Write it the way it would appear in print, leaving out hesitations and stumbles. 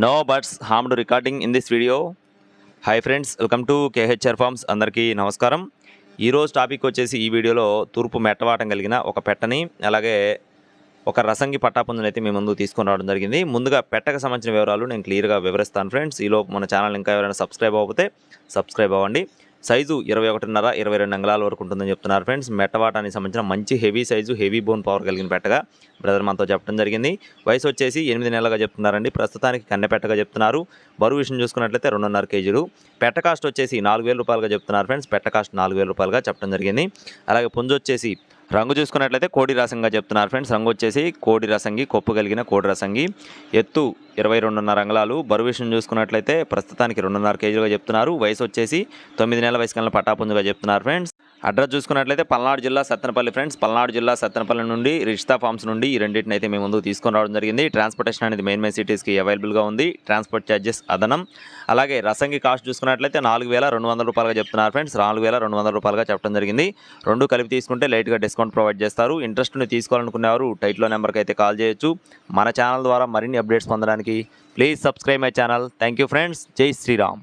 No buts harmed recording in this video. Hi friends, welcome to KHR forms. అందరికీ నమస్కారం. ఈరోజు topic వచ్చేసి ఈ వీడియోలో తూర్పు మెట్టవాటం కలిగిన ఒక పెట్టని, అలాగే ఒక రసంగి పట్టాపుంజుని అయితే మీ ముందు తీసుకొని రావడం జరిగింది. ముందుగా పెట్టకు సంబంధించిన వివరాలు నేను క్లియర్గా వివరిస్తాను ఫ్రెండ్స్. ఈలోపు మన ఛానల్ ఇంకా ఎవరైనా సబ్స్క్రైబ్ అవ్వకపోతే సబ్స్క్రైబ్ అవ్వండి. సైజు 21.5 22 అంగుళాల వరకు ఉంటుందని చెప్తున్నారు ఫ్రెండ్స్. మెట్టవాటానికి సంబంధించిన మంచి heavy size, heavy bone power కలిగిన పెట్టగా బ్రదర్ మనతో చెప్పడం జరిగింది. వయసు వచ్చేసి 8 నెలలుగా చెప్తున్నారండి. ప్రస్తుతానికి కన్నె పెట్టగా చెప్తున్నారు. బరువు విషయం చూసుకున్నట్లయితే 2.5 కేజీలు. పెట్ట కాస్ట్ వచ్చేసి 4,000 రూపాయలుగా చెప్తున్నారు ఫ్రెండ్స్. పెట్ట కాస్ట్ 4,000 రూపాయలుగా చెప్పడం జరిగింది. అలాగే పుంజు వచ్చేసి రంగు చూసుకున్నట్లయితే కోడి రసంగా చెప్తున్నారు ఫ్రెండ్స్. రంగు వచ్చేసి కోడి రసంగి, కొప్పు కలిగిన కోడి రసంగి. ఎత్తు 22.5 అంగుళాలు. బరువు విషయం చూసుకున్నట్లయితే ప్రస్తుతానికి 2.5 కేజీలుగా చెప్తున్నారు. వయసు వచ్చేసి 9 నెలల వయసు కలిగిన పట్టాపుంజుగా చెప్తున్నారు ఫ్రెండ్స్. అడ్రస్ చూసుకున్నట్లయితే పల్నాడు జిల్లా సత్తెనపల్లి ఫ్రెండ్స్. పల్నాడు జిల్లా సత్తెనపల్లి నుండి రిష్తా ఫార్మ్స్ నుండి ఈ రెండింటిని అయితే మేము ముందుకు తీసుకొని రావడం జరిగింది. ట్రాన్స్పోర్టేషన్ అనేది మెయిన్ సిటీస్కి అవైలబుల్గా ఉంది. ట్రాన్స్పోర్ట్ ఛార్జెస్ అదనం. అలాగే రసంగి కాస్ట్ చూసుకున్నట్లయితే 4,200 రూపాయలుగా చెప్తున్నారు ఫ్రెండ్స్. 4,200 రూపాయలుగా చెప్పడం జరిగింది. రెండు కలిపి తీసుకుంటే లైట్గా డిస్కౌంట్ ప్రొవైడ్ చేస్తారు. ఇంట్రెస్ట్ని తీసుకోవాలనుకునేవారు టైట్లో నెంబర్కి అయితే కాల్ చేయొచ్చు. మన ఛానల్ ద్వారా మరిన్ని అప్డేట్స్ పొందడానికి please subscribe my channel. Thank you friends. జై శ్రీరామ్.